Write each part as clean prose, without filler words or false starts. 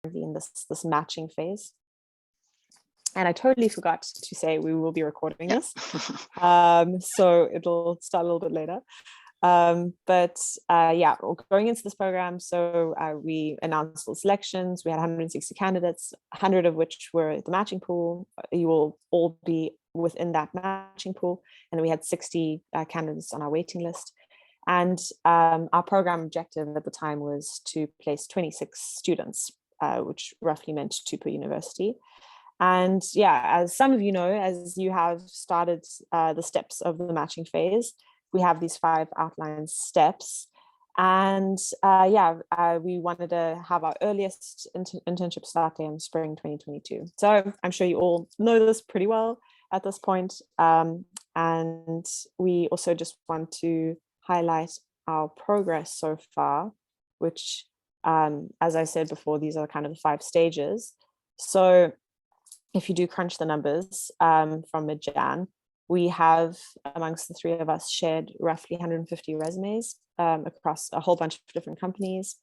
in this matching phase. And I totally forgot to say we will be recording this. So it'll start a little bit later. Yeah, going into this program, so we announced the selections. We had 160 candidates, 100 of which were the matching pool. You will all be within that matching pool. And we had 60 candidates on our waiting list. And our program objective at the time was to place 26 students, which roughly meant 2 per university. And yeah, as some of you know, as you have started the steps of the matching phase, we have these 5 outlined steps. And we wanted to have our earliest internship start day in spring 2022. So I'm sure you all know this pretty well at this point. And we also just want to highlight our progress so far, which, as I said before, these are kind of the 5 stages. So if you do crunch the numbers from mid-Jan, we have, amongst the 3 of us, shared roughly 150 resumes across a whole bunch of different companies.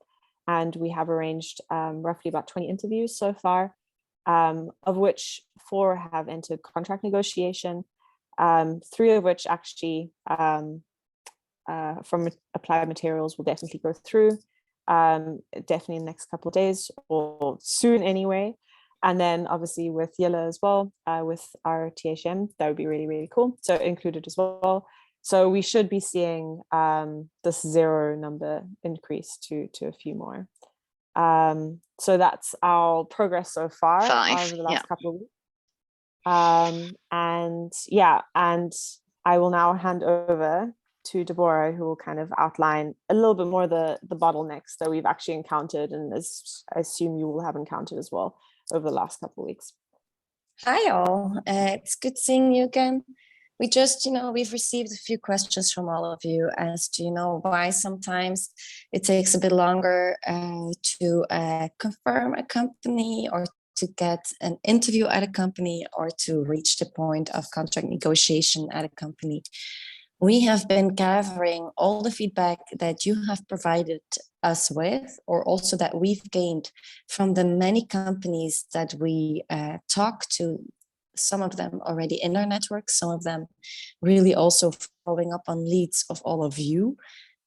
And we have arranged roughly about 20 interviews so far, of which 4 have entered contract negotiation, 3 of which actually from applied materials will definitely go through, definitely in the next couple of days or soon anyway. And then obviously with Yella as well, with our THM, that would be really, really cool. So included as well. So we should be seeing this 0 number increase to a few more. So that's our progress so far over the last couple of weeks. And I will now hand over to Deborah, who will kind of outline a little bit more the bottlenecks that we've actually encountered, and as I assume you will have encountered as well over the last couple of weeks. Hi all, it's good seeing you again. We just, we've received a few questions from all of you as to, why sometimes it takes a bit longer to confirm a company or to get an interview at a company or to reach the point of contract negotiation at a company. We have been gathering all the feedback that you have provided us with, or also that we've gained from the many companies that we talk to, some of them already in our network, some of them really also following up on leads of all of you.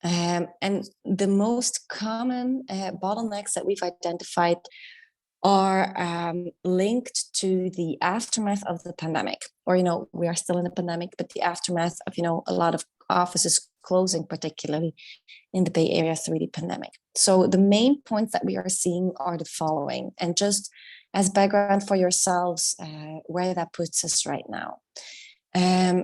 And the most common bottlenecks that we've identified are linked to the aftermath of the pandemic, or we are still in a pandemic, but the aftermath of a lot of offices closing, particularly in the Bay Area through the pandemic. So the main points that we are seeing are the following, and just as background for yourselves, where that puts us right now.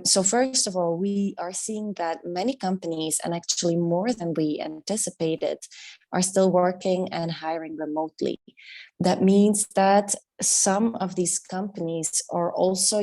So first of all, we are seeing that many companies, and actually more than we anticipated, are still working and hiring remotely. That means that some of these companies are also,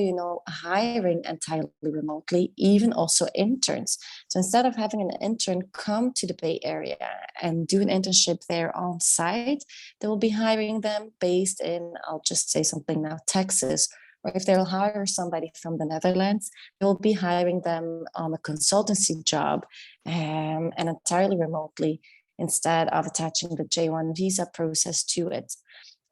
hiring entirely remotely, even also interns. So instead of having an intern come to the Bay Area and do an internship there on site, they will be hiring them based in, I'll just say something now, Texas. Or if they'll hire somebody from the Netherlands, they'll be hiring them on a consultancy job and entirely remotely, instead of attaching the J1 visa process to it.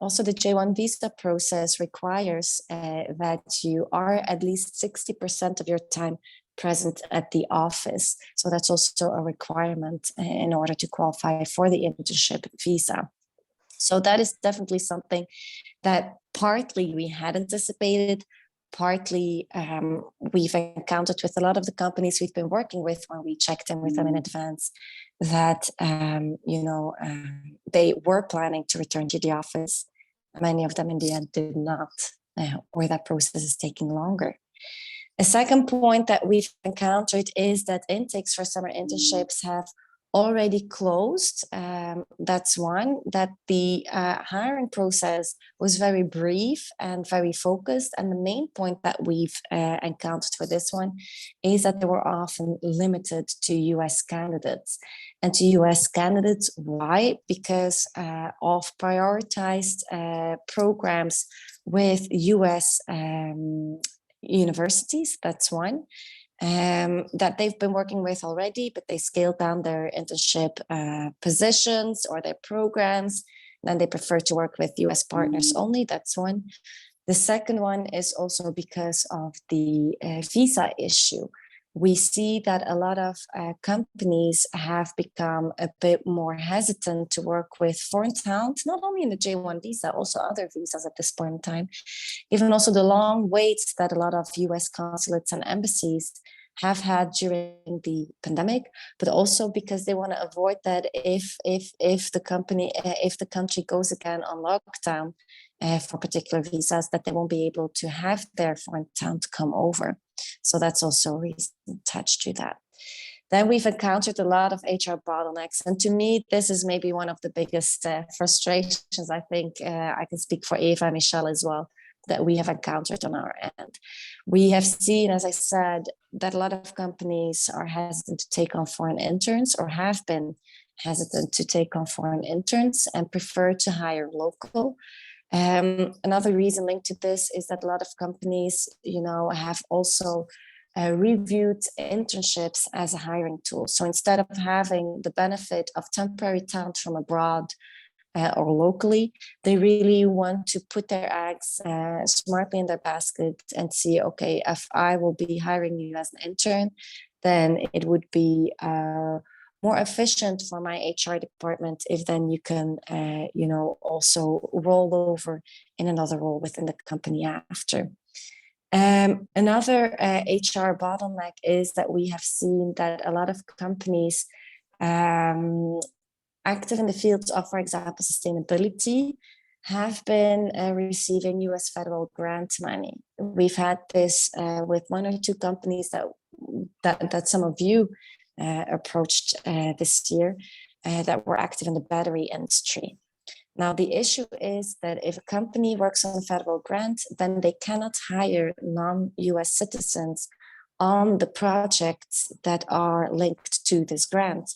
Also, the J1 visa process requires that you are at least 60% of your time present at the office. So that's also a requirement in order to qualify for the internship visa. So that is definitely something that partly we had anticipated, partly we've encountered with a lot of the companies we've been working with when we checked in with them in advance, that they were planning to return to the office. Many of them in the end did not, or that process is taking longer. A second point that we've encountered is that intakes for summer internships have already closed. That's one, that the hiring process was very brief and very focused. And the main point that we've encountered for this one is that they were often limited to US candidates. And to US candidates, why? Because of prioritized programs with US universities, that's one. That they've been working with already, but they scaled down their internship positions or their programs and they prefer to work with US partners only. That's one. The second one is also because of the visa issue. We see that a lot of companies have become a bit more hesitant to work with foreign talent, not only in the J1 visa, also other visas at this point in time. Even also the long waits that a lot of US consulates and embassies have had during the pandemic, but also because they want to avoid that if the country goes again on lockdown for particular visas, that they won't be able to have their foreign talent come over. So that's also a reason attached to that. Then we've encountered a lot of HR bottlenecks. And to me, this is maybe one of the biggest frustrations. I think I can speak for Eva and Michelle as well, that we have encountered on our end. We have seen, as I said, that a lot of companies are hesitant to take on foreign interns, or have been hesitant to take on foreign interns, and prefer to hire local. Another reason linked to this is that a lot of companies, have also reviewed internships as a hiring tool. So instead of having the benefit of temporary talent from abroad or locally, they really want to put their eggs smartly in their basket and see, okay, if I will be hiring you as an intern, then it would be more efficient for my HR department if then you can, also roll over in another role within the company after. Another HR bottleneck is that we have seen that a lot of companies active in the fields of, for example, sustainability have been receiving US federal grant money. We've had this with one or two companies that some of you approached this year that were active in the battery industry. Now, the issue is that if a company works on a federal grant, then they cannot hire non-US citizens on the projects that are linked to this grant.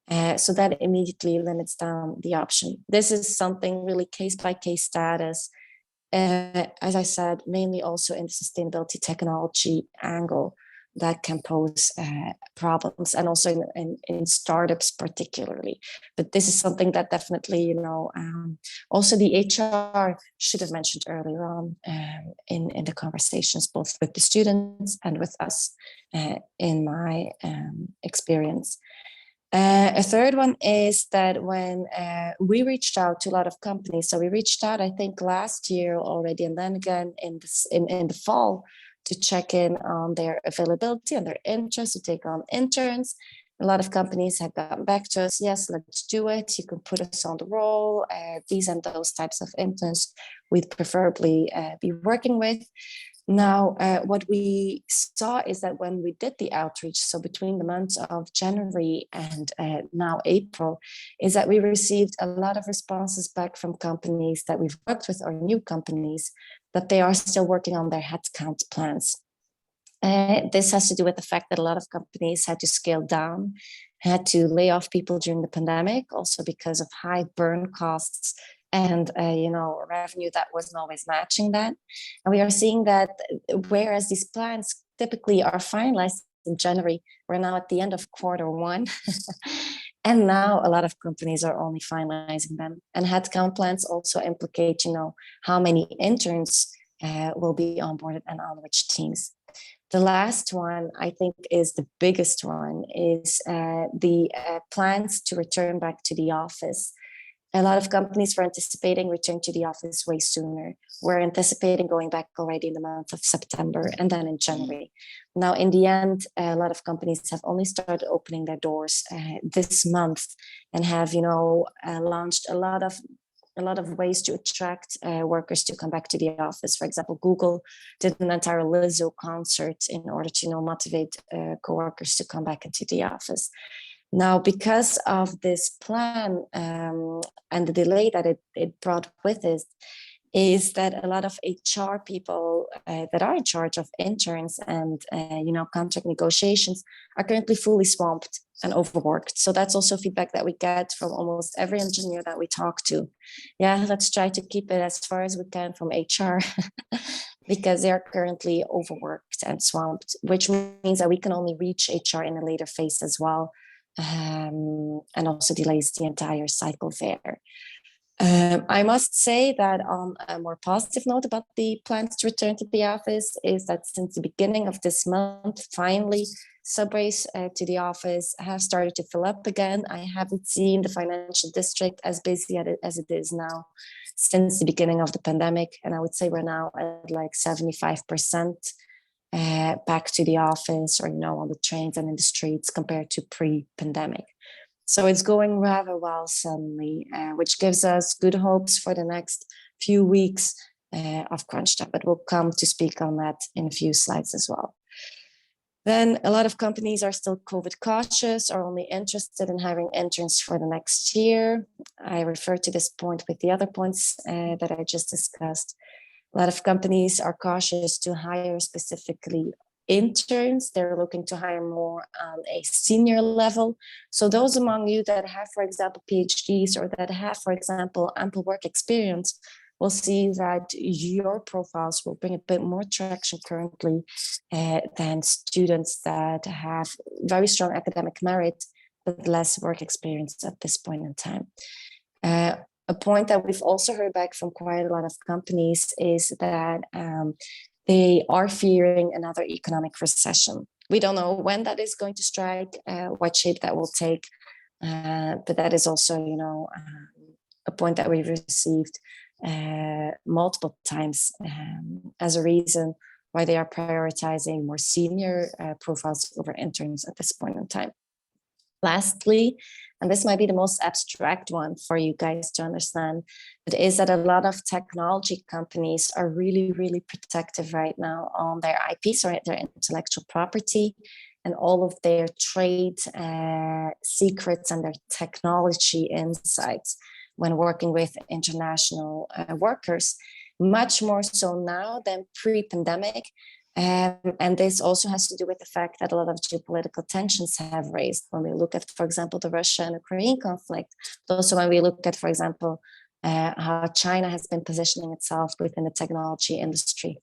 So that immediately limits down the option. This is something really case-by-case status, as I said, mainly also in the sustainability technology angle that can pose problems, and also in startups particularly. But this is something that definitely, also the HR should have mentioned earlier on in the conversations, both with the students and with us in my experience. A third one is that when we reached out to a lot of companies, so we reached out, I think last year already, and then again in the fall, to check in on their availability and their interest to take on interns. A lot of companies have gotten back to us, yes, let's do it. You can put us on the roll. These and those types of interns we'd preferably be working with. Now, what we saw is that when we did the outreach, so between the months of January and now April, is that we received a lot of responses back from companies that we've worked with, or new companies, that they are still working on their headcount plans. This has to do with the fact that a lot of companies had to scale down, had to lay off people during the pandemic, also because of high burn costs and revenue that wasn't always matching that. And we are seeing that whereas these plans typically are finalized in January, we're now at the end of Q1. And now a lot of companies are only finalizing them. And headcount plans also implicate, how many interns will be onboarded and on which teams. The last one, I think, is the biggest one, is the plans to return back to the office. A lot of companies were anticipating return to the office way sooner. We're anticipating going back already in the month of September and then in January. Now, in the end, a lot of companies have only started opening their doors this month, and have, launched a lot of ways to attract workers to come back to the office. For example, Google did an entire Lizzo concert in order to motivate coworkers to come back into the office. Now, because of this plan and the delay that it brought with it, is that a lot of HR people that are in charge of interns and contract negotiations are currently fully swamped and overworked. So that's also feedback that we get from almost every engineer that we talk to. Yeah, let's try to keep it as far as we can from HR because they are currently overworked and swamped, which means that we can only reach HR in a later phase as well. And also delays the entire cycle there. I must say that on a more positive note about the plans to return to the office is that since the beginning of this month, finally, subways to the office have started to fill up again. I haven't seen the financial district as busy as it is now since the beginning of the pandemic. And I would say we're now at like 75% back to the office, or, on the trains and in the streets compared to pre-pandemic. So it's going rather well suddenly, which gives us good hopes for the next few weeks of crunch time. But we'll come to speak on that in a few slides as well. Then a lot of companies are still COVID cautious or only interested in hiring interns for the next year. I refer to this point with the other points that I just discussed. A lot of companies are cautious to hire specifically interns. They're looking to hire more on a senior level. So those among you that have, for example, PhDs, or that have, for example, ample work experience, will see that your profiles will bring a bit more traction currently than students that have very strong academic merit but less work experience at this point in time. A point that we've also heard back from quite a lot of companies is that they are fearing another economic recession. We don't know when that is going to strike, what shape that will take, but that is also, a point that we've received multiple times as a reason why they are prioritizing more senior profiles over interns at this point in time. Lastly, and this might be the most abstract one for you guys to understand, but is that a lot of technology companies are really, really protective right now on their IPs, or their intellectual property, and all of their trade secrets and their technology insights when working with international workers, much more so now than pre-pandemic. And this also has to do with the fact that a lot of geopolitical tensions have raised when we look at, for example, the Russia and Ukraine conflict. But also when we look at, for example, how China has been positioning itself within the technology industry.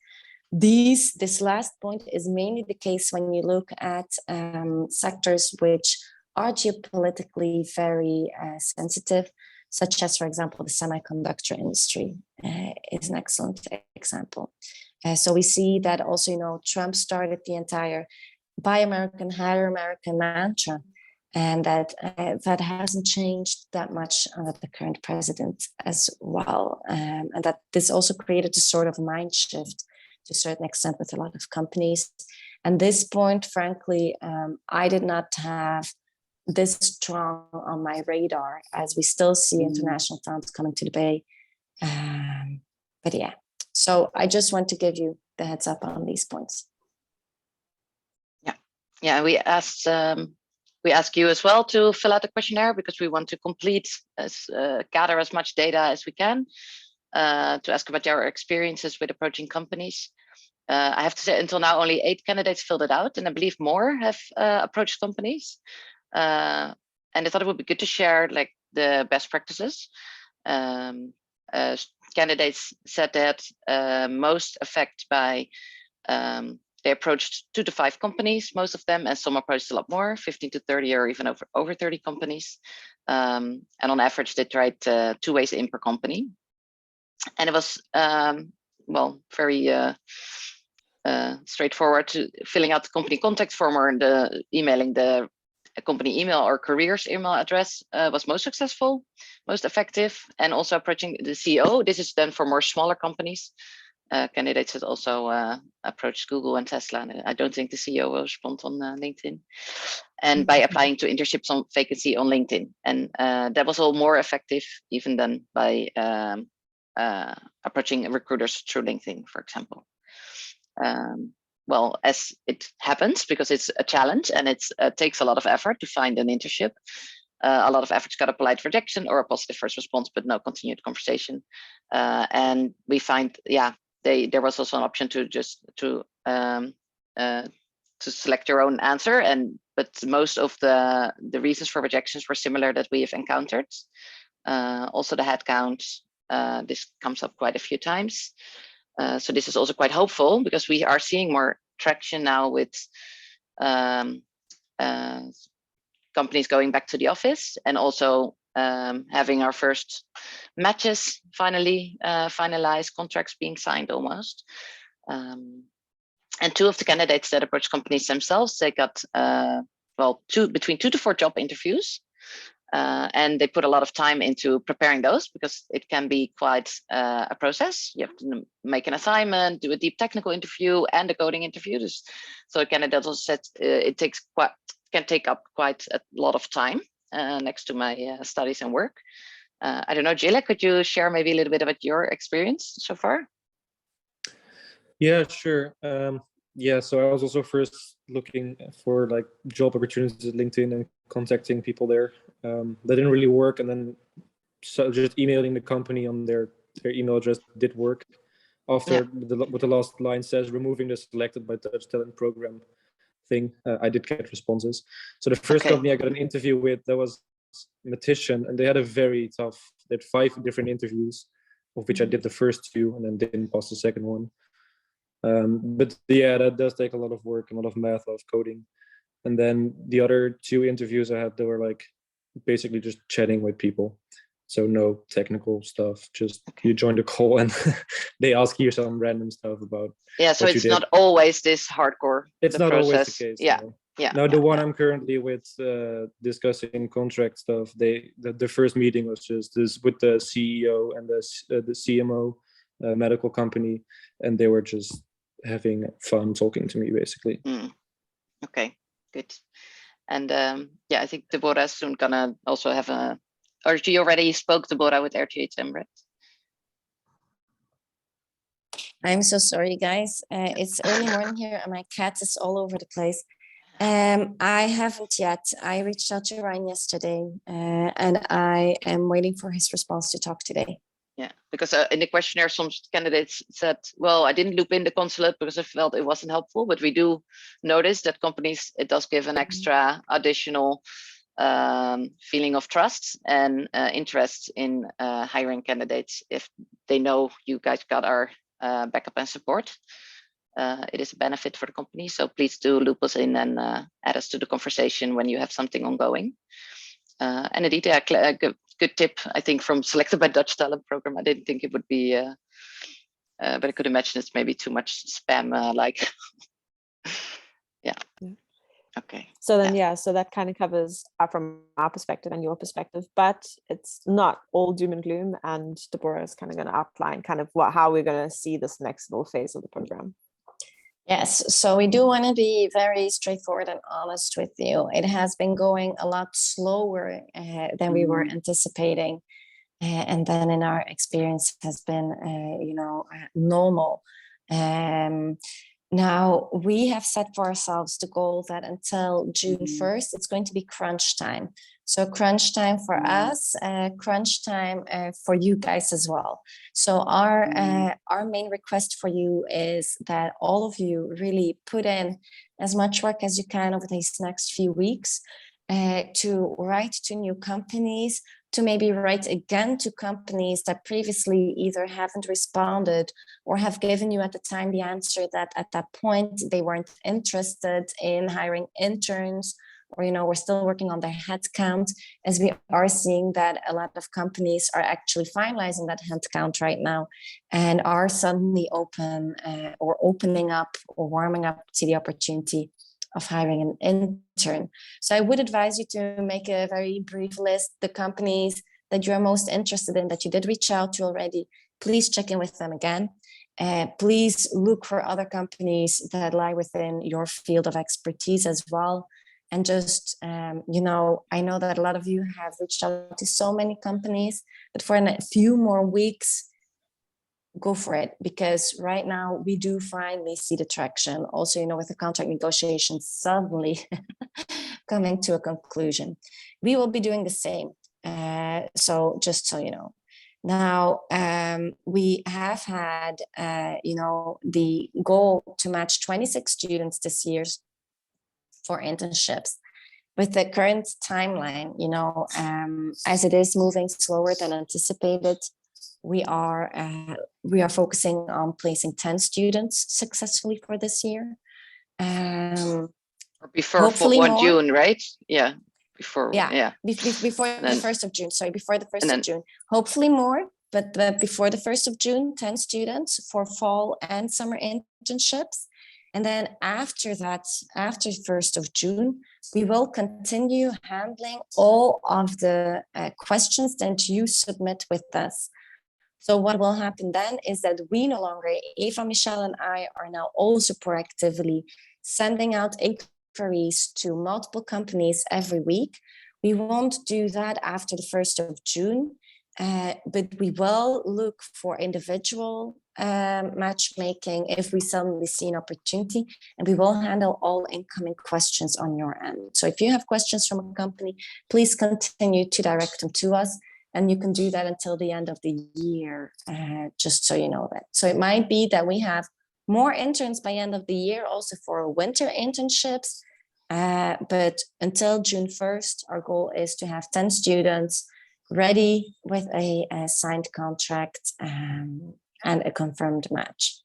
This last point is mainly the case when you look at sectors which are geopolitically very sensitive, such as, for example, the semiconductor industry is an excellent example. So we see that also, Trump started the entire Buy American, Hire American mantra, and that hasn't changed that much under the current president as well. And that this also created a sort of mind shift to a certain extent with a lot of companies. And this point, frankly, I did not have this strong on my radar, as we still see international talent coming to the Bay. But yeah. So I just want to give you the heads up on these points. Yeah. We asked you as well to fill out the questionnaire, because we want to gather as much data as we can to ask about your experiences with approaching companies. I have to say, until now, only 8 candidates filled it out, and I believe more have approached companies. And I thought it would be good to share the best practices. Candidates said that most affected by, they approached 2 to 5 companies, most of them, and some approached a lot more, 15 to 30 or even over 30 companies. And on average, they tried 2 ways in per company. And it was, very straightforward to filling out the company contact form, or emailing the company email or careers email address was most successful, most effective, and also approaching the CEO. This is then for more smaller companies. Candidates had also approached Google and Tesla, and I don't think the CEO will respond on LinkedIn. And by applying to internships on vacancy on LinkedIn, and that was all more effective even than by approaching recruiters through LinkedIn, for example. Well, as it happens, because it's a challenge and it takes a lot of effort to find an internship. A lot of efforts got a polite rejection or a positive first response, but no continued conversation. And we find, there was also an option to just to select your own answer, but most of the reasons for rejections were similar that we have encountered. Also the headcount, this comes up quite a few times. So this is also quite hopeful, because we are seeing more traction now with companies going back to the office, and also having our first matches finally finalized, contracts being signed almost. And 2 of the candidates that approached companies themselves, they got between 2 to 4 job interviews. And they put a lot of time into preparing those because it can be quite a process. You have to make an assignment, do a deep technical interview and a coding interview. So a candidate also said it can take up quite a lot of time next to my studies and work. I don't know, Gilla, could you share maybe a little bit about your experience so far? Yeah, sure. So I was also first looking for like job opportunities at LinkedIn and contacting people there. That didn't really work, and then so just emailing the company on their email address did work. After what the last line says, removing the selected by Dutch talent program thing, I did get responses. So the first company I got an interview with, that was Matician, and they had a very tough. They had 5 different interviews, of which I did the first 2 and then didn't pass the second one. But yeah, that does take a lot of work, a lot of math, a lot of coding. And then the other 2 interviews I had, they were like basically just chatting with people. So no technical stuff, just you join the call and they ask you some random stuff about. Yeah, so it's not always this hardcore. It's not process. Always the case. Yeah. No. Yeah. Now the one I'm currently with discussing contract stuff. The first meeting was just this with the CEO and the CMO medical company, and they were just having fun talking to me basically. Okay, good. And I think Deborah is soon gonna also have or she already spoke, Deborah, with RTHM, right? I'm so sorry, guys. It's early morning here and my cat is all over the place. I haven't yet. I reached out to Ryan yesterday and I am waiting for his response to talk today. Yeah, because in the questionnaire, some candidates said, well, I didn't loop in the consulate because I felt it wasn't helpful, but we do notice that companies, it does give an extra additional feeling of trust and interest in hiring candidates if they know you guys got our backup and support. It is a benefit for the company, so please do loop us in and add us to the conversation when you have something ongoing. And indeed, good tip, I think, from Selected by Dutch Talent program. I didn't think it would be, but I could imagine it's maybe too much spam, like, yeah. Okay. So then, so that kind of covers from our perspective and your perspective, but it's not all doom and gloom. And Deborah is kind of going to outline kind of how we're going to see this next little phase of the program. Yes, so we do want to be very straightforward and honest with you. It has been going a lot slower than we were anticipating. And then in our experience has been, normal. Now, we have set for ourselves the goal that until June 1st, it's going to be crunch time. So crunch time for us, crunch time for you guys as well. So our main request for you is that all of you really put in as much work as you can over these next few weeks to write to new companies, to maybe write again to companies that previously either haven't responded or have given you at the time the answer that at that point they weren't interested in hiring interns, or, we're still working on their headcount, as we are seeing that a lot of companies are actually finalizing that headcount right now and are suddenly open or opening up or warming up to the opportunity of hiring an intern. So I would advise you to make a very brief list, the companies that you're most interested in, that you did reach out to already. Please check in with them again. Please look for other companies that lie within your field of expertise as well. And just, I know that a lot of you have reached out to so many companies, but for a few more weeks, go for it, because right now we do finally see the traction. Also, with the contract negotiations suddenly coming to a conclusion, we will be doing the same. So just so you know. Now, we have had, the goal to match 26 students this year for internships. With the current timeline, as it is moving slower than anticipated, we are focusing on placing 10 students successfully for this year. Or before 1 June, right? Yeah. before. Yeah. Before the 1st of June. Sorry, before the 1st of June. Hopefully more, but before the 1st of June, 10 students for fall and summer internships. And then after that, after 1st of June, we will continue handling all of the questions that you submit with us. So what will happen then is that we no longer, Eva, Michelle, and I are now also proactively sending out inquiries to multiple companies every week. We won't do that after the 1st of June, but we will look for individual matchmaking if we suddenly see an opportunity, and we will handle all incoming questions on your end. So if you have questions from a company, please continue to direct them to us, and you can do that until the end of the year, just so you know that. So it might be that we have more interns by end of the year also for winter internships, but until June 1st, our goal is to have 10 students ready with a signed contract and a confirmed match.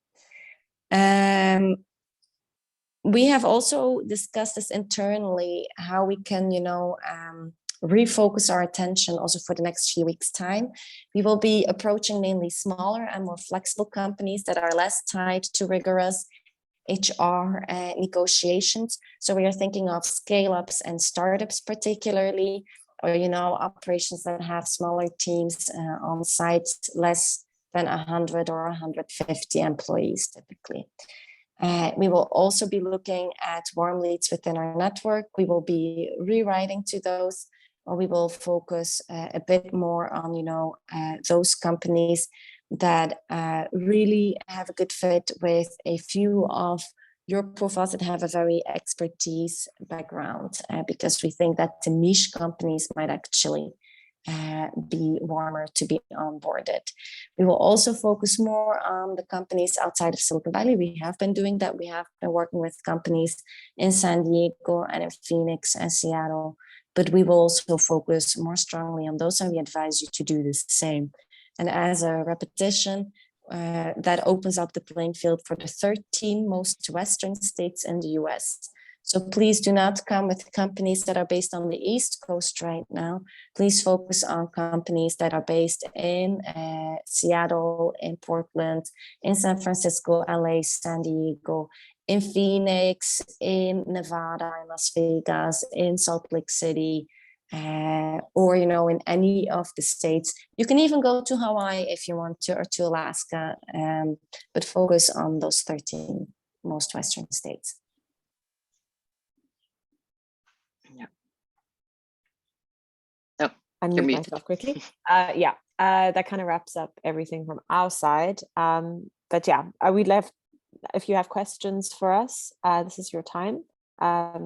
We have also discussed this internally, how we can, refocus our attention also for the next few weeks' time. We will be approaching mainly smaller and more flexible companies that are less tied to rigorous HR negotiations. So we are thinking of scale-ups and startups particularly, or operations that have smaller teams on site, less than 100 or 150 employees typically. We will also be looking at warm leads within our network. We will be rewriting to those, or we will focus a bit more on those companies that really have a good fit with a few of your profiles that have a very expertise background, because we think that the niche companies might actually be warmer to be onboarded. We will also focus more on the companies outside of Silicon Valley. We have been doing that. We have been working with companies in San Diego and in Phoenix and Seattle, but we will also focus more strongly on those, and we advise you to do the same. And as a repetition, that opens up the playing field for the 13 most Western states in the US. So please do not come with companies that are based on the East Coast right now. Please focus on companies that are based in Seattle, in Portland, in San Francisco, LA, San Diego, in Phoenix, in Nevada, in Las Vegas, in Salt Lake City, or in any of the states. You can even go to Hawaii if you want to, or to Alaska, but focus on those 13 most Western states. Unmute myself quickly. That kind of wraps up everything from our side. But yeah, we'd love, if you have questions for us, this is your time.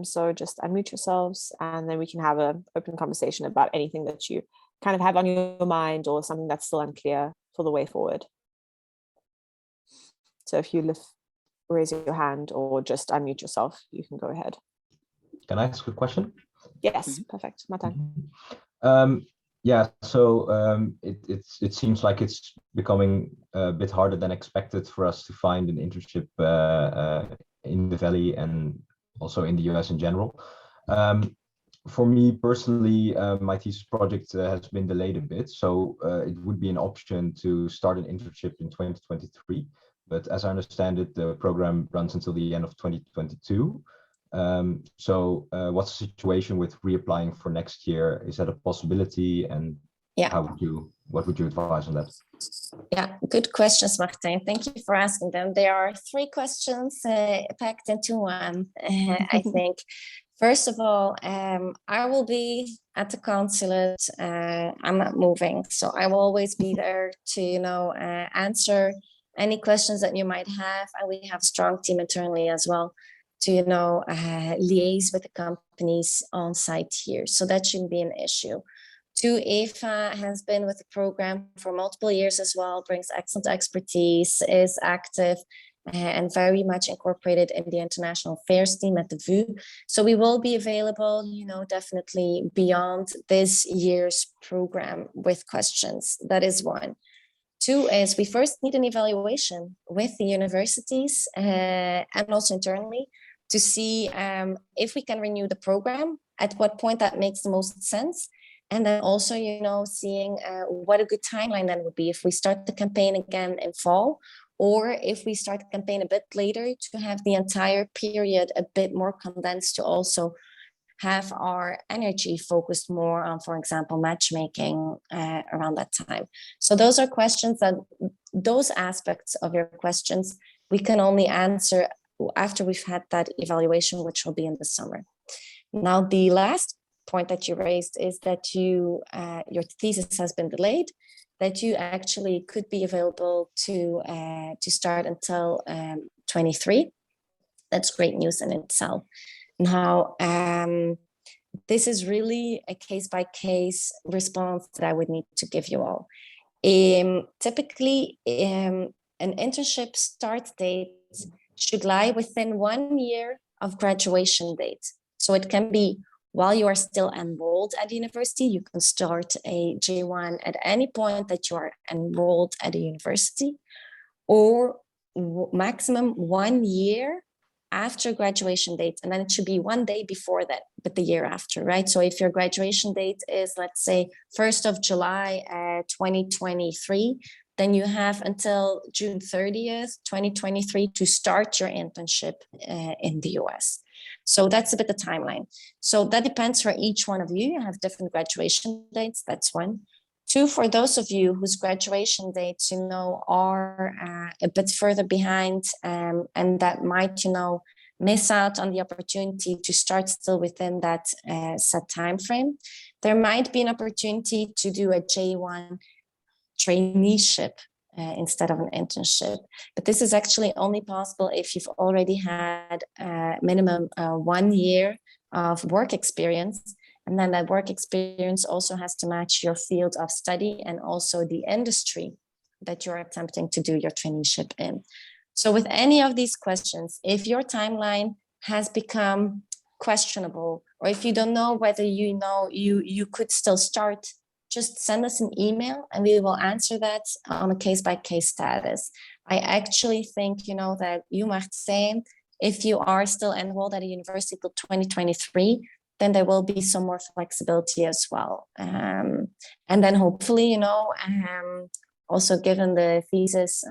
So just unmute yourselves, and then we can have an open conversation about anything that you kind of have on your mind, or something that's still unclear for the way forward. So if you raise your hand or just unmute yourself, you can go ahead. Can I ask a question? Yes, perfect. Martin. It seems like it's becoming a bit harder than expected for us to find an internship in the Valley and also in the US in general. For me personally, my thesis project has been delayed a bit, so it would be an option to start an internship in 2023. But as I understand it, the program runs until the end of 2022. What's the situation with reapplying for next year? Is that a possibility? And what would you advise on that? Yeah, good questions, Martin. Thank you for asking them. There are 3 questions packed into one, I think. First of all, I will be at the consulate. I'm not moving, so I will always be there to, answer any questions that you might have. And we have a strong team internally as well to, liaise with the companies on site here. So that shouldn't be an issue. 2, Eva has been with the program for multiple years as well, brings excellent expertise, is active and very much incorporated in the international affairs team at the VU. So we will be available, definitely beyond this year's program with questions. That is 1. 2 is we first need an evaluation with the universities and also internally to see if we can renew the program at what point that makes the most sense. And then also, you know, seeing what a good timeline then would be if we start the campaign again in fall, or if we start the campaign a bit later to have the entire period a bit more condensed, to also have our energy focused more on, for example, matchmaking around that time. So those are questions that, those aspects of your questions, we can only answer after we've had that evaluation, which will be in the summer. Now, the last point that you raised is that you, your thesis has been delayed, that you actually could be available to start until 23. That's great news in itself. Now, this is really a case-by-case response that I would need to give you all. Typically, an internship start date should lie within 1 year of graduation date. So it can be while you are still enrolled at university. You can start a J1 at any point that you are enrolled at a university, or maximum 1 year after graduation date. And then it should be 1 day before that, but the year after, right? So if your graduation date is, let's say, 1st of July 2023, then you have until June 30th, 2023 to start your internship in the US. So that's a bit the timeline. So that depends for each one of you. You have different graduation dates, that's one. Two, for those of you whose graduation dates, you know, are a bit further behind, and that might, you know, miss out on the opportunity to start still within that set time frame, there might be an opportunity to do a J1 traineeship instead of an internship. But this is actually only possible if you've already had minimum 1 year of work experience. And then that work experience also has to match your field of study and also the industry that you're attempting to do your traineeship in. So with any of these questions, if your timeline has become questionable, or if you don't know whether you know you could still start, just send us an email and we will answer that on a case-by-case status. I actually think, you know, that you, Martijn, if you are still enrolled at a university till 2023, then there will be some more flexibility as well. And then hopefully, you know, also given the thesis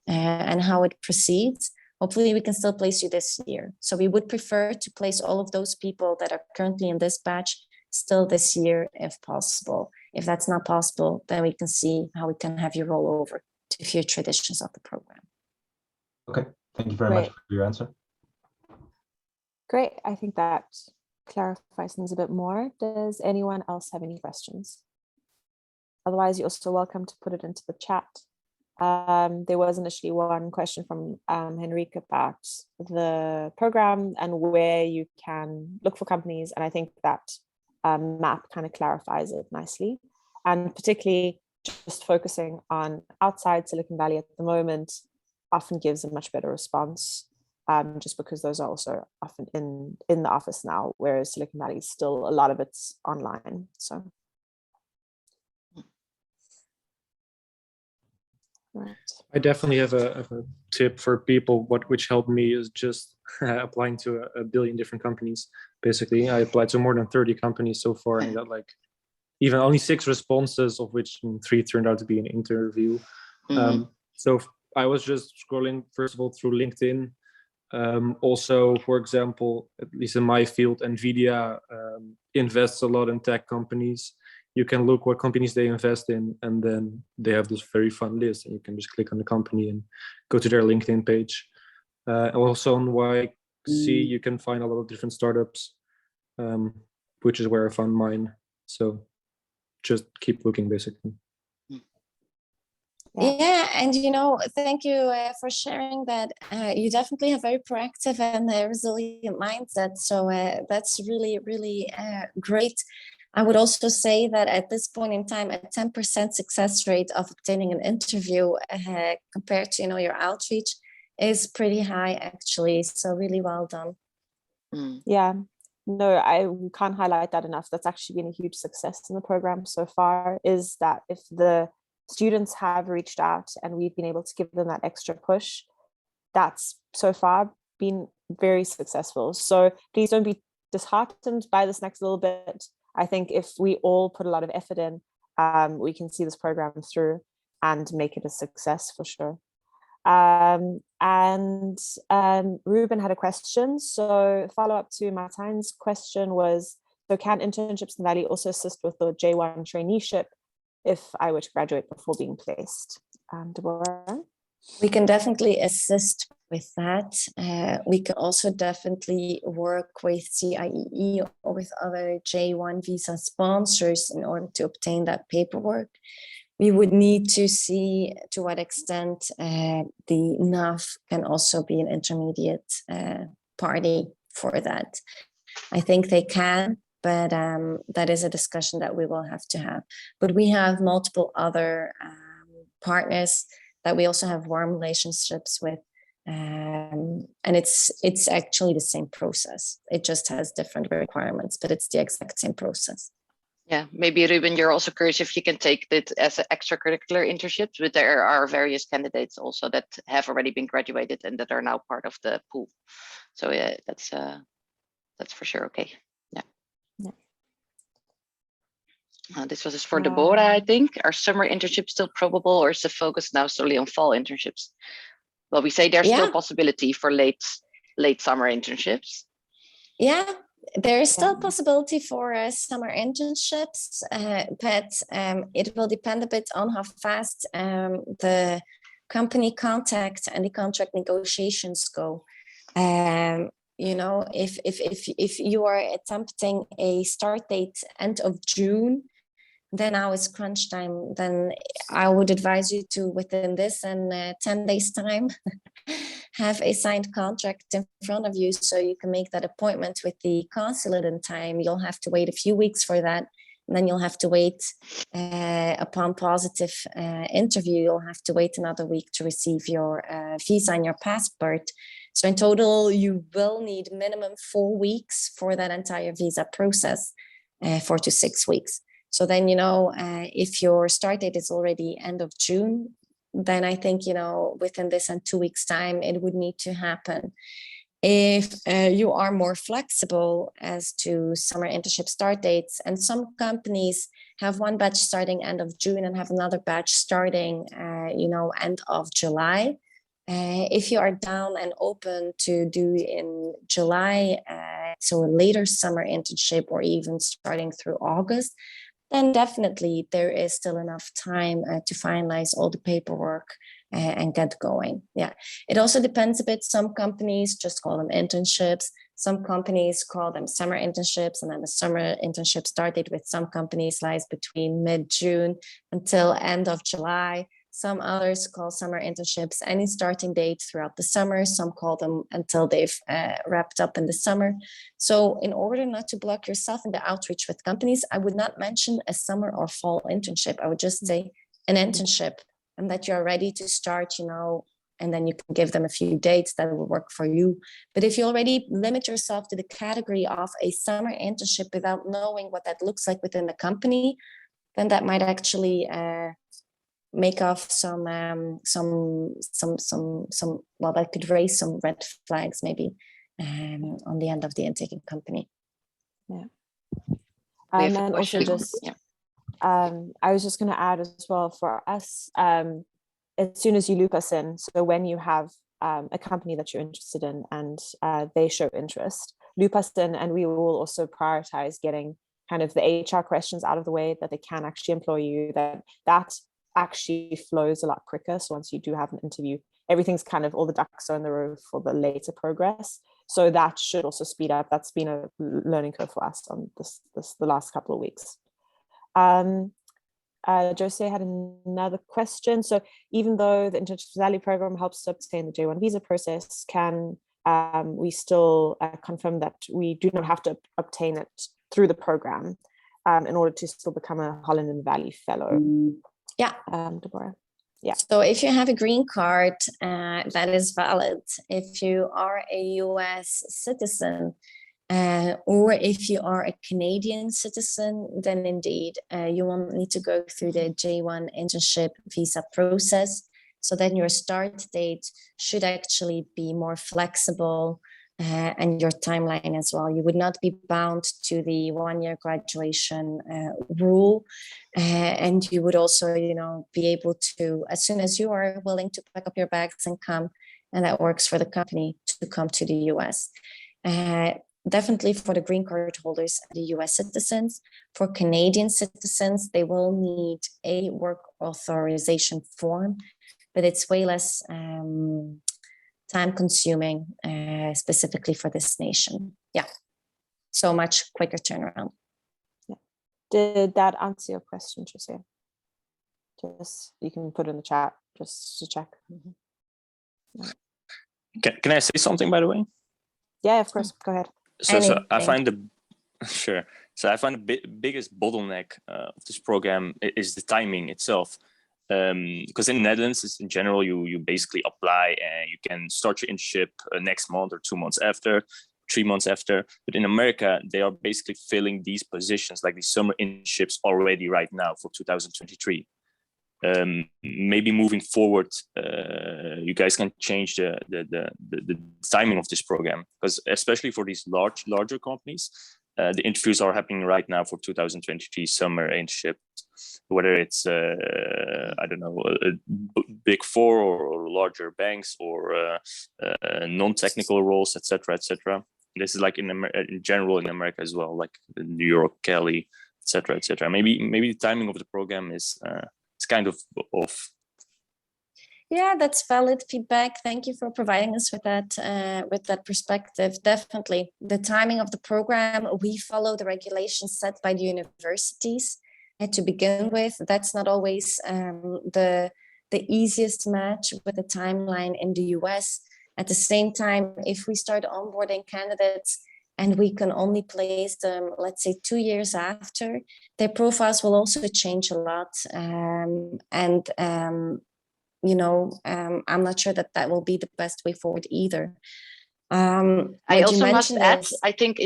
and how it proceeds, hopefully we can still place you this year. So we would prefer to place all of those people that are currently in this batch still this year, if possible. If that's not possible, then we can see how we can have you roll over to future editions of the program. Okay, thank you very much for your answer. Great, I think that clarifies things a bit more. Does anyone else have any questions? Otherwise, you're also welcome to put it into the chat. There was initially one question from Henrique about the program and where you can look for companies. And I think that map kind of clarifies it nicely. And particularly just focusing on outside Silicon Valley at the moment often gives a much better response, just because those are also often in the office now, whereas Silicon Valley is still, a lot of it's online. So. Right. I definitely have a tip for people. Which helped me is just applying to a billion different companies. Basically, I applied to more than 30 companies so far, and got like even only 6 responses, of which 3 turned out to be an interview. So I was just scrolling first of all through LinkedIn. Also, for example, at least in my field, NVIDIA invests a lot in tech companies. You can look what companies they invest in, and then they have this very fun list, and you can just click on the company and go to their LinkedIn page. Also on YC, you can find a lot of different startups, which is where I found mine. So just keep looking, basically. Yeah, and you know, thank you for sharing that. You definitely have very proactive and resilient mindset. So that's really, really great. I would also say that at this point in time, a 10% success rate of obtaining an interview compared to, you know, your outreach is pretty high, actually. So really well done. Yeah, no, I can't highlight that enough. That's actually been a huge success in the program so far, is that if the students have reached out and we've been able to give them that extra push, that's so far been very successful. So please don't be disheartened by this next little bit. I think if we all put a lot of effort in, we can see this program through and make it a success for sure. Ruben had a question. So follow up to Martijn's question was, so can internships in the Valley also assist with the J1 traineeship if I were to graduate before being placed? Deborah? We can definitely assist with that. We can also definitely work with CIEE or with other J1 visa sponsors in order to obtain that paperwork. We would need to see to what extent the NAV can also be an intermediate party for that. I think they can, but that is a discussion that we will have to have. But we have multiple other partners that we also have warm relationships with. And it's actually the same process. It just has different requirements, but it's the exact same process. Yeah, maybe Ruben, you're also curious if you can take it as an extracurricular internship, but there are various candidates also that have already been graduated and that are now part of the pool. So yeah, that's for sure okay. Yeah. This was just for Deborah, I think. Are summer internships still probable, or is the focus now solely on fall internships? Well, we say there's still possibility for late summer internships. Yeah, there is still possibility for summer internships, but it will depend a bit on how fast the company contact and the contract negotiations go. You know, if you are attempting a start date end of June, then now it's crunch time. Then I would advise you to, within this and 10 days time, have a signed contract in front of you so you can make that appointment with the consulate in time. You'll have to wait a few weeks for that. And then you'll have to wait upon positive interview. You'll have to wait another week to receive your visa and your passport. So in total, you will need minimum 4 weeks for that entire visa process, 4 to 6 weeks. So then, you know, if your start date is already end of June, then I think, you know, within this and 2 weeks time, it would need to happen. If you are more flexible as to summer internship start dates, and some companies have one batch starting end of June and have another batch starting, you know, end of July. If you are down and open to do in July, so a later summer internship or even starting through August, then definitely there is still enough time to finalize all the paperwork and get going. Yeah, it also depends a bit. Some companies just call them internships. Some companies call them summer internships, and then the summer internship start date with some companies lies between mid-June until end of July. Some others call summer internships any starting date throughout the summer. Some call them until they've wrapped up in the summer. So in order not to block yourself in the outreach with companies, I would not mention a summer or fall internship. I would just say an internship, and that you're ready to start, you know, and then you can give them a few dates that will work for you. But if you already limit yourself to the category of a summer internship without knowing what that looks like within the company, then that might actually make off some well, that could raise some red flags maybe on the end of the intaking company. Yeah. And also just I was just going to add as well for us, as soon as you loop us in, so when you have a company that you're interested in and they show interest, loop us in, and we will also prioritize getting kind of the HR questions out of the way, that they can actually employ you, that actually flows a lot quicker. So once you do have an interview, everything's kind of, all the ducks are in the row for the later progress. So that should also speed up. That's been a learning curve for us on the last couple of weeks. Jose had another question. So even though the Internship Valley program helps to obtain the J1 visa process, can we still confirm that we do not have to obtain it through the program in order to still become a Holland and Valley fellow? Yeah, Deborah. Yeah. So if you have a green card, that is valid. If you are a US citizen, or if you are a Canadian citizen, then indeed you will need to go through the J1 internship visa process. So then your start date should actually be more flexible and your timeline as well. You would not be bound to the 1-year graduation rule, and you would also, be able to, as soon as you are willing to pack up your bags and come, and that works for the company, to come to the US. Definitely for the green card holders, the US citizens. For Canadian citizens, they will need a work authorization form, but it's way less time consuming, specifically for this nation. Yeah, so much quicker turnaround. Yeah. Did that answer your question, Jose? Just, you can put in the chat just to check. Can I say something, by the way? Yeah, of course. Go ahead. So I find sure. So I find the biggest bottleneck of this program is the timing itself. Because in the Netherlands, in general, you basically apply and you can start your internship next month or 2 months after, 3 months after. But in America, they are basically filling these positions, like these summer internships, already right now for 2023. Maybe moving forward, you guys can change the timing of this program, because especially for these larger companies, the interviews are happening right now for 2023 summer internship, whether it's I don't know, big four or larger banks or non-technical roles, etc., etc. This is like in general in America as well, like New York, Cali, etc., etc. Maybe the timing of the program is it's kind of off. Yeah, that's valid feedback. Thank you for providing us with that perspective. Definitely, the timing of the program, we follow the regulations set by the universities. And to begin with, that's not always the easiest match with the timeline in the US. At the same time, if we start onboarding candidates and we can only place them, let's say 2 years after, their profiles will also change a lot. I'm not sure that will be the best way forward either. I also must add, I think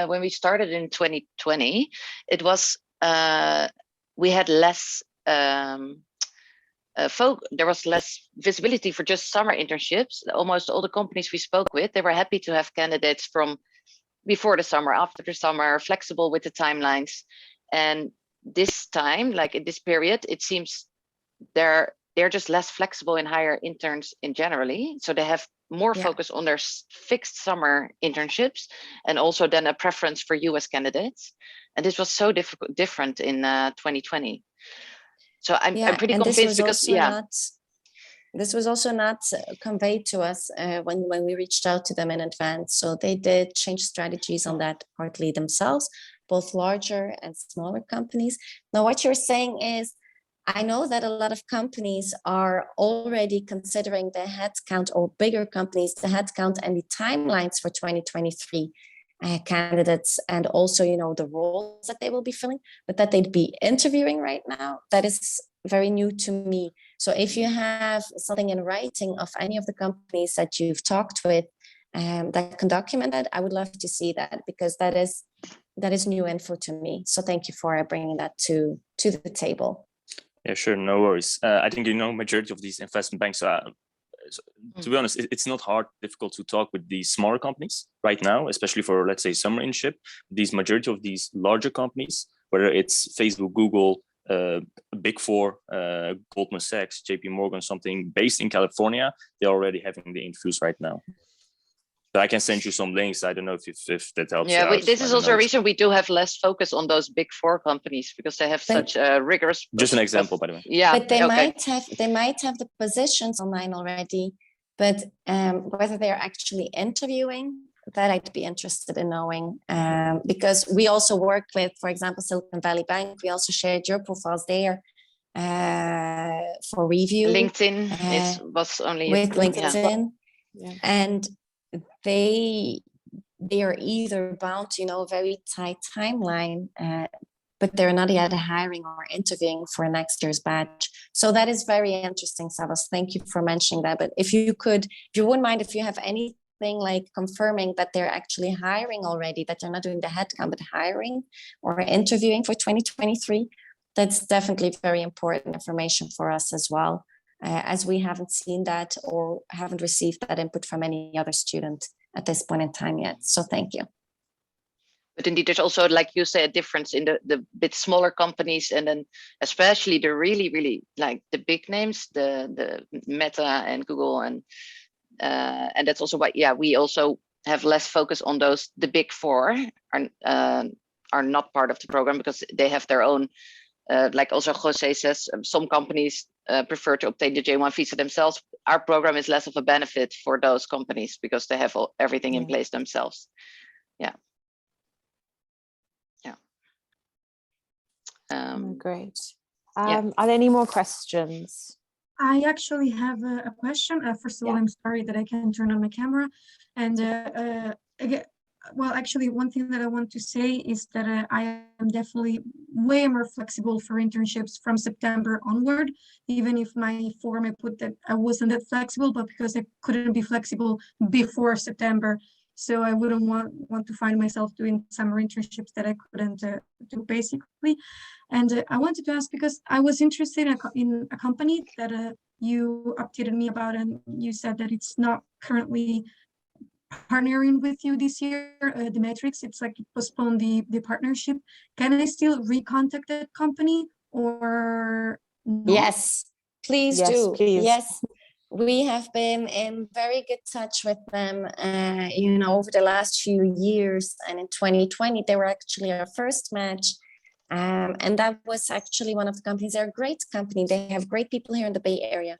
when we started in 2020, it was we had less there was less visibility for just summer internships. Almost all the companies we spoke with, they were happy to have candidates from before the summer, after the summer, flexible with the timelines. And this time, like in this period, it seems they're just less flexible in hire interns in generally. So they have more focus on their fixed summer internships, and also then a preference for US candidates. And this was so different in 2020. So I'm pretty convinced because this was also not conveyed to us when we reached out to them in advance. So they did change strategies on that partly themselves, both larger and smaller companies. Now, what you're saying is, I know that a lot of companies are already considering the headcount, or bigger companies, the headcount and the timelines for 2023 candidates, and also, the roles that they will be filling, but that they'd be interviewing right now, that is very new to me. So if you have something in writing of any of the companies that you've talked with that can document that, I would love to see that, because that is new info to me. So thank you for bringing that to the table. Yeah, sure, no worries. I think majority of these investment banks are, to be honest, it's not difficult to talk with these smaller companies right now, especially for, let's say, summer internship. These majority of these larger companies, whether it's Facebook, Google, Big Four, Goldman Sachs, JP Morgan, something based in California, they're already having the interviews right now. So I can send you some links. I don't know if that helps. Yeah, this is also a reason we do have less focus on those Big Four companies, because they have such a rigorous. Just an example, by the way. Yeah, but they might have the positions online already, but whether they're actually interviewing, that I'd be interested in knowing, because we also work with, for example, Silicon Valley Bank. We also shared your profiles there for review. LinkedIn was only with LinkedIn, yeah. And they are either bound to a very tight timeline, but they're not yet hiring or interviewing for next year's batch. So that is very interesting, Savas. Thank you for mentioning that. But if you wouldn't mind, if you have anything like confirming that they're actually hiring already, that they're not doing the headcount, but hiring or interviewing for 2023, that's definitely very important information for us as well, as we haven't seen that or haven't received that input from any other student at this point in time yet. So thank you. But indeed, there's also, like you say, a difference in the bit smaller companies, and then especially the really, really like the big names, the Meta and Google, and that's also why, yeah, we also have less focus on those. The big four are not part of the program because they have their own, like also Jose says, some companies prefer to obtain the J1 visa themselves. Our program is less of a benefit for those companies because they have everything in place themselves. Yeah. Great. Are there any more questions? I actually have a question. First of all, I'm sorry that I can't turn on my camera. And again, well, actually, one thing that I want to say is that I am definitely way more flexible for internships from September onward, even if my form I put that I wasn't that flexible, but because I couldn't be flexible before September. So I wouldn't want to find myself doing summer internships that I couldn't do, basically. And I wanted to ask, because I was interested in a company that you updated me about, and you said that it's not currently partnering with you this year, the metrics, it's like postponed the partnership. Can I still recontact that company or not? Yes, please do. Please. Yes. We have been in very good touch with them, you know, over the last few years. And in 2020, they were actually our first match. And that was actually one of the companies. They're a great company. They have great people here in the Bay Area.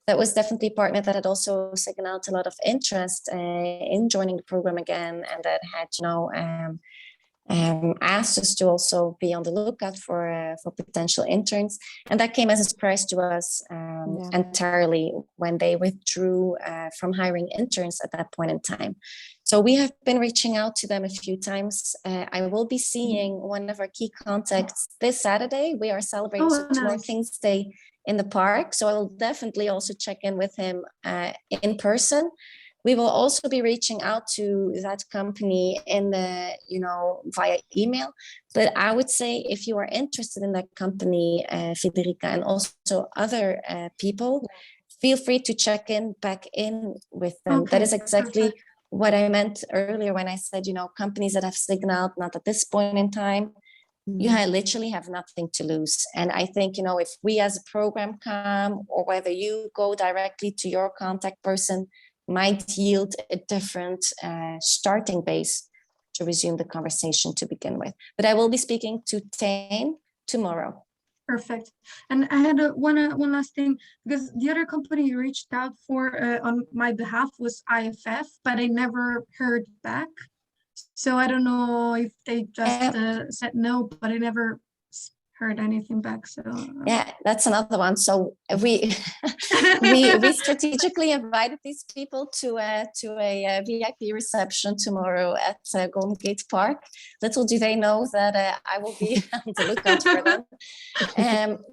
That was definitely a partner that had also signaled a lot of interest in joining the program again, and that had, you know, asked us to also be on the lookout for potential interns. And that came as a surprise to us entirely when they withdrew from hiring interns at that point in time. So we have been reaching out to them a few times. I will be seeing one of our key contacts this Saturday. We are celebrating Martin King's Day in the park. So I will definitely also check in with him in person. We will also be reaching out to that company in the, you know, via email. But I would say if you are interested in that company, Federica, and also other people, feel free to check back in with them. Okay, that is exactly what I meant earlier when I said, you know, companies that have signaled not at this point in time, you literally have nothing to lose. And I think, you know, if we as a program come, or whether you go directly to your contact person, might yield a different starting base to resume the conversation to begin with. But I will be speaking to Tane tomorrow. Perfect. And I had one last thing, because the other company you reached out for on my behalf was IFF, but I never heard back. So I don't know if they just said no, but I never heard anything back. So yeah, that's another one. So we we strategically invited these people to a VIP reception tomorrow at Golden Gate Park. Little do they know that I will be on the lookout for them.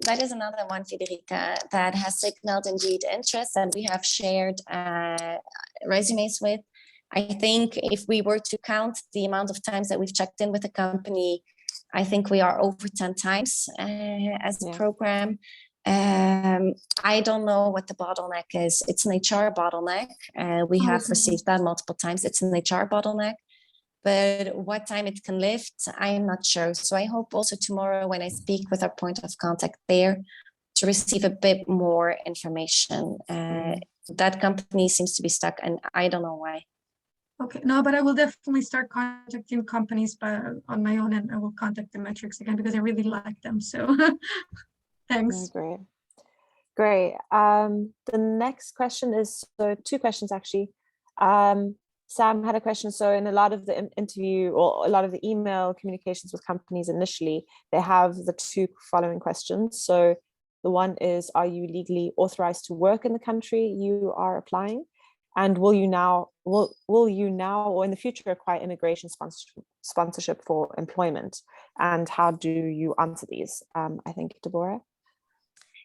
That is another one, Federica, that has signaled indeed interest, and we have shared resumes with. I think if we were to count the amount of times that we've checked in with a company, I think we are over 10 times as a program. I don't know what the bottleneck is. It's an HR bottleneck. We have received that multiple times. It's an HR bottleneck. But what time it can lift, I'm not sure. So I hope also tomorrow when I speak with our point of contact there to receive a bit more information. That company seems to be stuck, and I don't know why. Okay, no, but I will definitely start contacting companies on my own, and I will contact the metrics again because I really like them. So thanks. Great. The next question is, so two questions actually. Sam had a question. So in a lot of the interview or a lot of the email communications with companies initially, they have the two following questions. So the one is, are you legally authorized to work in the country you are applying? And will you now or in the future require immigration sponsorship for employment? And how do you answer these? I think Deborah.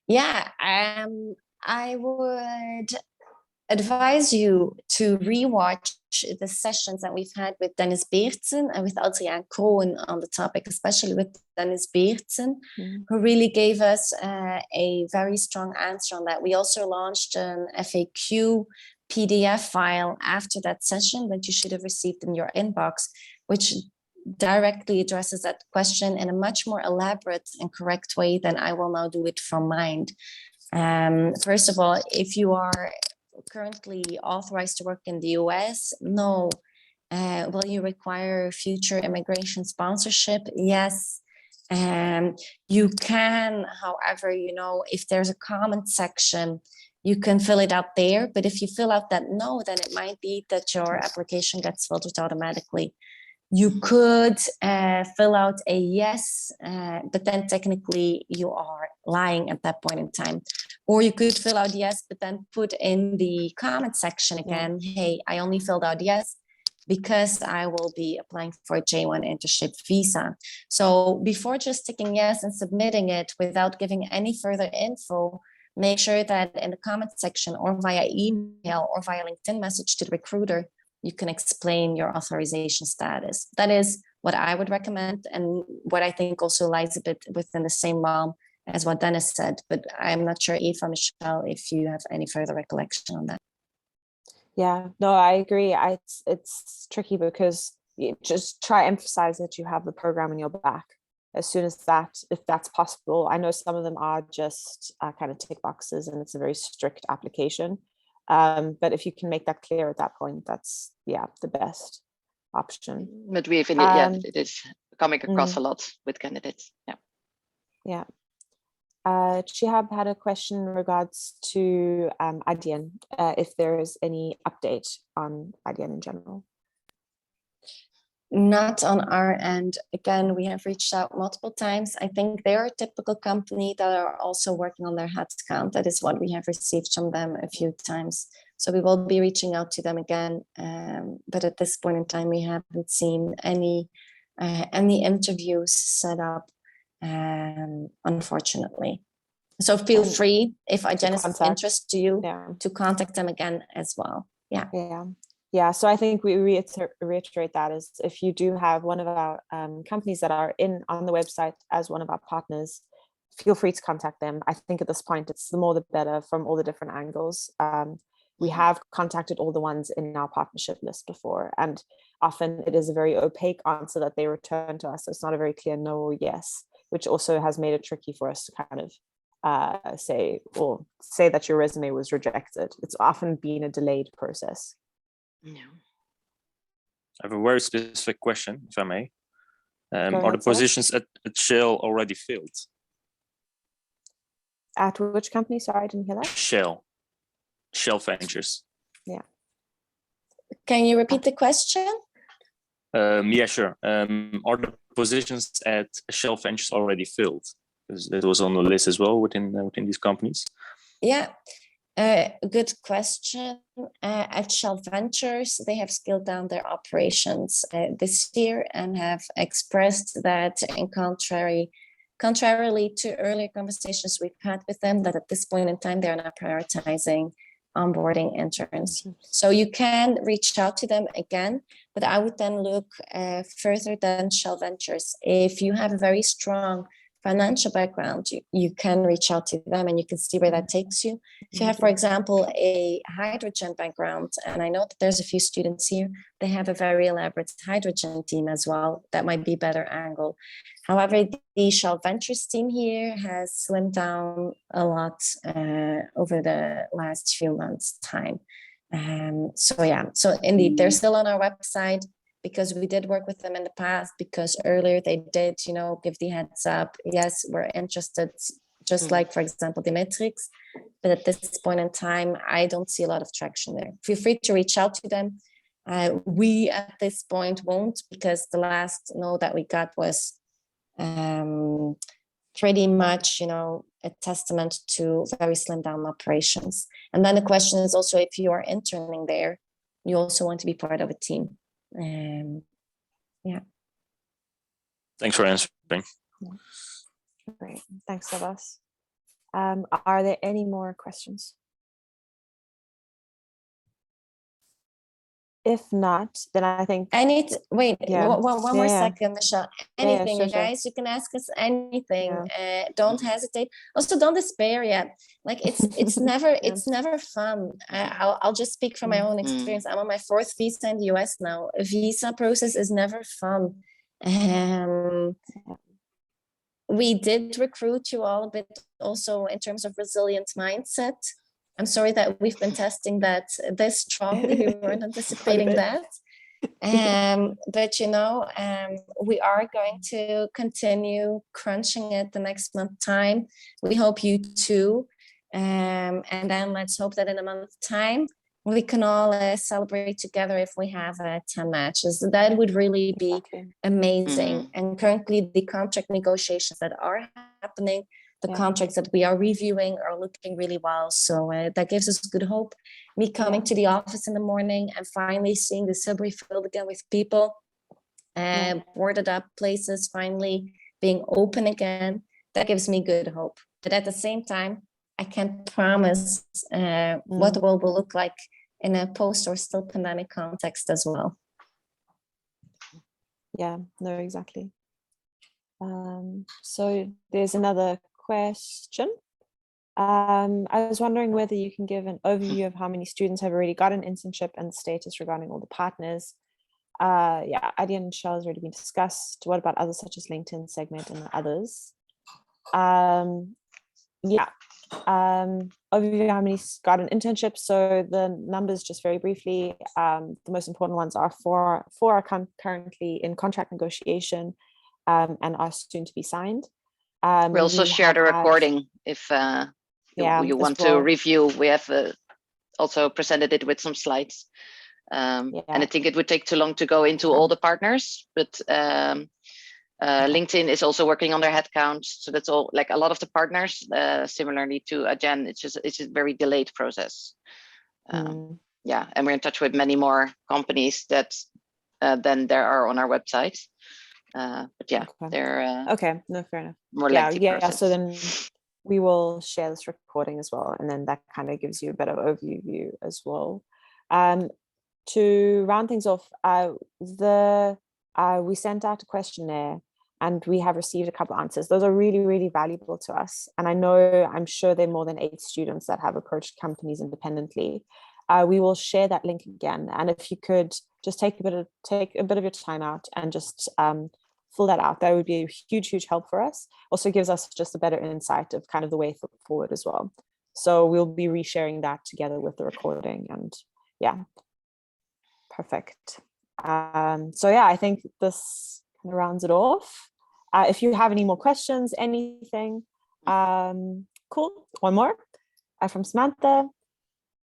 Yeah, I would advise you to rewatch the sessions that we've had with Dennis Beertsen and with Adriaan Kroon on the topic, especially with Dennis Beertsen, who really gave us a very strong answer on that. We also launched an FAQ PDF file after that session that you should have received in your inbox, which directly addresses that question in a much more elaborate and correct way than I will now do it from mind. First of all, if you are currently authorized to work in the US, no. Will you require future immigration sponsorship? Yes. You can, however, if there's a comment section, you can fill it out there. But if you fill out that no, then it might be that your application gets filtered automatically. You could fill out a yes, but then technically you are lying at that point in time. Or you could fill out yes, but then put in the comment section again, hey, I only filled out yes because I will be applying for a J1 internship visa. So before just ticking yes and submitting it without giving any further info, make sure that in the comment section or via email or via LinkedIn message to the recruiter, you can explain your authorization status. That is what I would recommend, and what I think also lies a bit within the same realm as what Dennis said, but I'm not sure, Eva, Michelle, if you have any further recollection on that. Yeah, no, I agree. It's tricky because you just try emphasize that you have the program in your back as soon as that, if that's possible. I know some of them are just kind of tick boxes and it's a very strict application. But if you can make that clear at that point, that's the best option. But we've it is coming across a lot with candidates. Yeah. Chihab had a question in regards to IDN, if there is any update on IDN in general. Not on our end. Again, we have reached out multiple times. I think they're a typical company that are also working on their headcount. That is what we have received from them a few times. So we will be reaching out to them again. But at this point in time, we haven't seen any interviews set up, unfortunately. So feel free, if IDN is of interest to you, to contact them again as well. Yeah, so I think we reiterate that is, if you do have one of our companies that are on the website as one of our partners, feel free to contact them. I think at this point, it's the more the better from all the different angles. We have contacted all the ones in our partnership list before, and often it is a very opaque answer that they return to us. So it's not a very clear no or yes, which also has made it tricky for us to kind of say that your resume was rejected. It's often been a delayed process. I have a very specific question, if I may. Are the positions at Shell already filled? At which company? Sorry, I didn't hear that. Shell Ventures. Yeah. Can you repeat the question? Yeah, sure. Are the positions at Shell Ventures already filled? Because that was on the list as well within these companies. Yeah. Good question. At Shell Ventures, they have scaled down their operations this year and have expressed that, in contrarily to earlier conversations we've had with them, that at this point in time, they're not prioritizing onboarding interns. So you can reach out to them again, but I would then look further than Shell Ventures. If you have a very strong financial background, you can reach out to them and you can see where that takes you. If you have, for example, a hydrogen background, and I know that there's a few students here, they have a very elaborate hydrogen team as well. That might be a better angle. However, the Shell Ventures team here has slimmed down a lot over the last few months' time. So indeed, they're still on our website, because we did work with them in the past, because earlier they did, give the heads up. Yes, we're interested, just like, for example, Dimetrix. But at this point in time, I don't see a lot of traction there. Feel free to reach out to them. We at this point won't, because the last no that we got was pretty much, a testament to very slim down operations. And then the question is also, if you are interning there, you also want to be part of a team. Thanks for answering. Great, thanks, Savas. Are there any more questions? if not, then I think I need to, wait, Yeah. one more Yeah. second, Michelle. Yeah, Anything, sure, you sure. guys, you can ask us anything. Yeah. Don't hesitate. Also, don't despair yet. Like it's never Yeah. it's never fun. I'll just speak from my own experience. I'm on my 4th visa in the US now. A visa process is never fun. We did recruit you all a bit also in terms of resilient mindset. I'm sorry that we've been testing that this strongly. We weren't anticipating that. But you know, we are going to continue crunching it the next month time. We hope you too. And then let's hope that in a month's time, we can all celebrate together if we have 10 matches. That would really be amazing. And currently the contract negotiations that are happening, the contracts that we are reviewing are looking really well. So that gives us good hope. Me coming to the office in the morning and finally seeing the subway filled again with people, boarded up places finally being open again, that gives me good hope. But at the same time, I can't promise what the world will look like in a post or still pandemic context as well. Yeah, no, exactly. So there's another question. I was wondering whether you can give an overview of how many students have already got an internship and status regarding all the partners. Yeah, Adi and Shell has already been discussed. What about others such as LinkedIn, Segment, and the others? Yeah, overview of how many got an internship. So the numbers, just very briefly, the most important ones are four are currently in contract negotiation and are soon to be signed. We also share the recording if you want to review. We have also presented it with some slides. And I think it would take too long to go into all the partners, but LinkedIn is also working on their headcount. So that's all, like a lot of the partners, similarly to Jen, it's a very delayed process. Yeah, and we're in touch with many more companies that than there are on our website. But yeah, they're okay, no, fair enough. More lengthy process. So then we will share this recording as well, and then that kind of gives you a bit of overview as well. To round things off, we sent out a questionnaire and we have received a couple of answers. Those are really, really valuable to us. And I'm sure there are more than 8 students that have approached companies independently. We will share that link again. And if you could just take a bit of your time out and just fill that out, that would be a huge, huge help for us. Also gives us just a better insight of kind of the way forward as well. So we'll be resharing that together with the recording, and yeah, perfect. So yeah, I think this kind of rounds it off. If you have any more questions, anything, cool. One more from Samantha.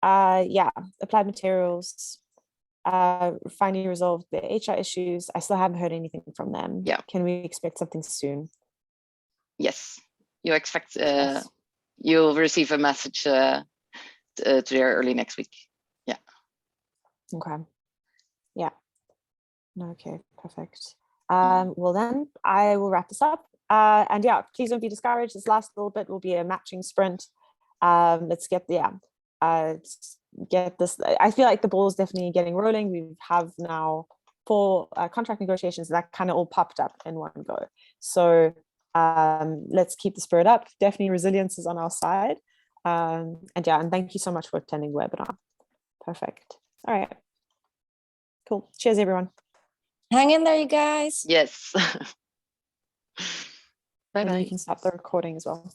Yeah, applied materials, finally resolved the HR issues. I still haven't heard anything from them. Yeah. Can we expect something soon? Yes, you expect you'll receive a message to there early next week. Yeah. Okay. Yeah. Okay, perfect. Well then I will wrap this up. And yeah, please don't be discouraged. This last little bit will be a matching sprint. Let's get get this. I feel like the ball is definitely getting rolling. We have now 4 contract negotiations that kind of all popped up in one go. So let's keep the spirit up. Definitely resilience is on our side. And thank you so much for attending the webinar. Perfect. All right. Cool. Cheers, everyone. Hang in there, you guys. Yes. Bye-bye. And you can stop the recording as well.